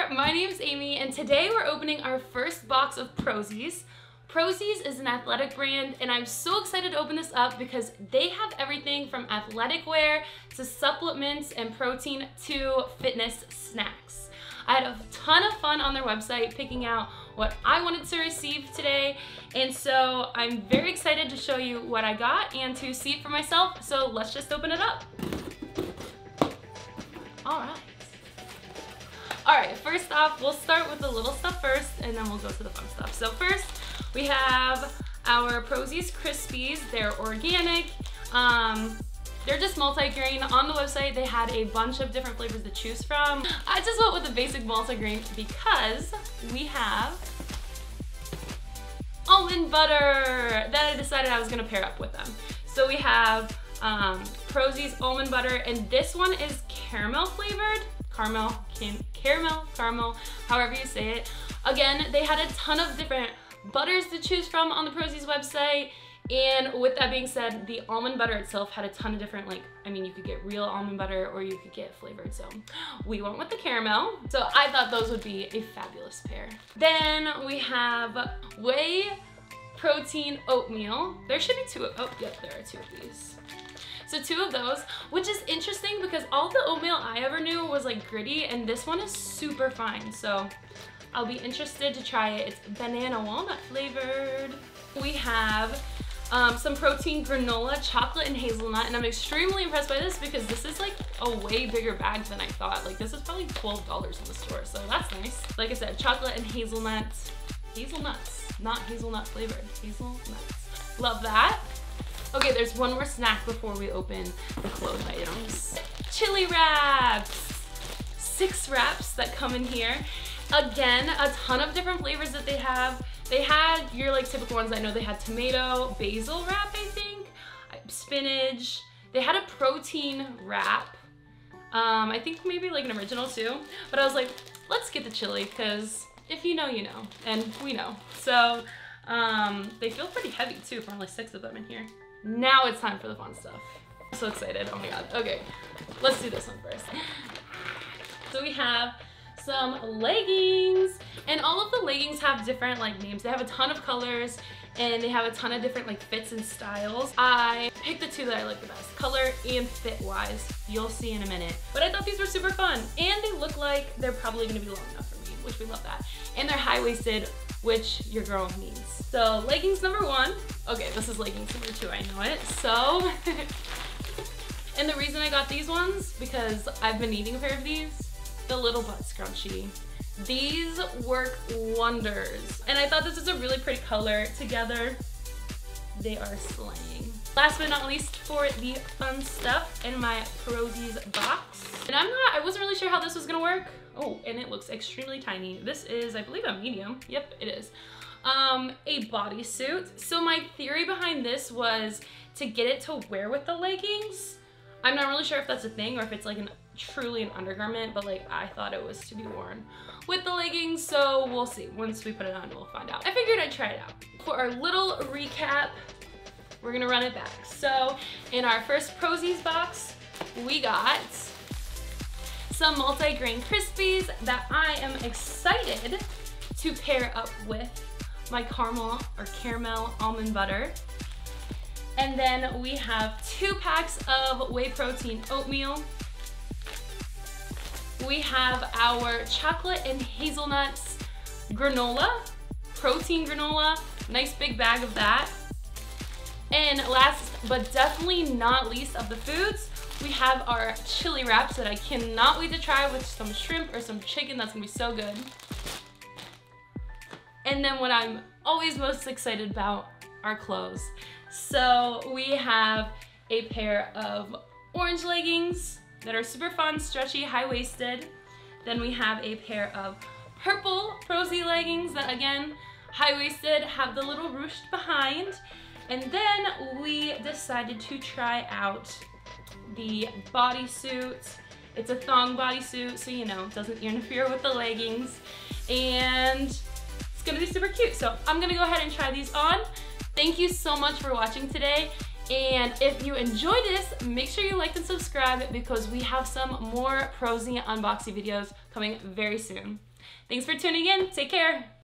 there, my name's Amy, and today we're opening our first box of Prozis. Prozis is an athletic brand, and I'm so excited to open this up because they have everything from athletic wear to supplements and protein to fitness snacks. I had a ton of fun on their website picking out what I wanted to receive today, and so I'm very excited to show you what I got and to see it for myself, so let's just open it up. Alright, first off, we'll start with the little stuff first, and then we'll go to the fun stuff. So first, we have our Prozis Crispies. They're organic. They're just multi-grain. On the website, they had a bunch of different flavors to choose from. I just went with the basic multi-grain because we have almond butter that I decided I was gonna pair up with them. So we have Prozis almond butter, and this one is caramel flavored. Caramel, however you say it. Again, they had a ton of different butters to choose from on the Prozis website, and with that being said, the almond butter itself had a ton of different, you could get real almond butter or you could get flavored, so we went with the caramel. So I thought those would be a fabulous pair. Then we have whey protein oatmeal. There should be two, oh yep, there are two of these. So two of those, which is interesting because all the oatmeal I ever knew was like gritty, and this one is super fine. So I'll be interested to try it. It's banana walnut flavored. We have some protein granola, chocolate and hazelnut, and I'm extremely impressed by this because this is like a way bigger bag than I thought. Like this is probably $12 in the store, so that's nice. Like I said, chocolate and hazelnuts, not hazelnut flavored, hazelnuts. Love that. Okay, there's one more snack before we open the clothes items. Chili wraps. 6 wraps that come in here. Again, a ton of different flavors that they have. They had your like typical ones. I know they had tomato, basil wrap, I think, spinach. They had a protein wrap. I think maybe like an original too. But I was like, let's get the chili because if you know, you know, and we know. So they feel pretty heavy too for only 6 of them in here. Now it's time for the fun stuff. I'm so excited, oh my god. Okay, let's do this one first. So we have some leggings, and all of the leggings have different like names. They have a ton of colors, and they have a ton of different like fits and styles. I picked the 2 that I like the best, color and fit wise. You'll see in a minute. But I thought these were super fun, and they look like they're probably gonna be long enough for me, which we love that. And they're high-waisted, which your girl needs. So leggings number 1. Okay, this is leggings number 2, I know it. So, and the reason I got these ones, because I've been needing a pair of these, the little butt scrunchie. These work wonders. And I thought this was a really pretty color together. They are slaying. Last but not least, for the fun stuff in my Prozis box. And I wasn't really sure how this was gonna work. Oh, and it looks extremely tiny. This is, I believe, a medium. Yep, it is. A bodysuit. So my theory behind this was to get it to wear with the leggings. I'm not really sure if that's a thing or if it's like truly an undergarment, but like I thought it was to be worn with the leggings, so we'll see. Once we put it on, we'll find out. I figured I'd try it out. For our little recap, we're gonna run it back. So in our first Prozis box, we got some multi-grain Crispies that I am excited to pair up with my caramel almond butter. And then we have 2 packs of whey protein oatmeal. We have our chocolate and hazelnuts granola, protein granola, nice big bag of that. And last but definitely not least of the foods, we have our chili wraps that I cannot wait to try with some shrimp or some chicken. That's gonna be so good. And then what I'm always most excited about are clothes. So we have a pair of orange leggings that are super fun, stretchy, high-waisted. Then we have a pair of purple Prozis leggings that, again, high-waisted, have the little ruched behind. And then we decided to try out the bodysuit. It's a thong bodysuit, so you know, it doesn't interfere with the leggings. And it's gonna be super cute. So I'm gonna go ahead and try these on. Thank you so much for watching today, And if you enjoyed this, make sure you like and subscribe because we have some more Prozis unboxing videos coming very soon. Thanks for tuning in. Take care.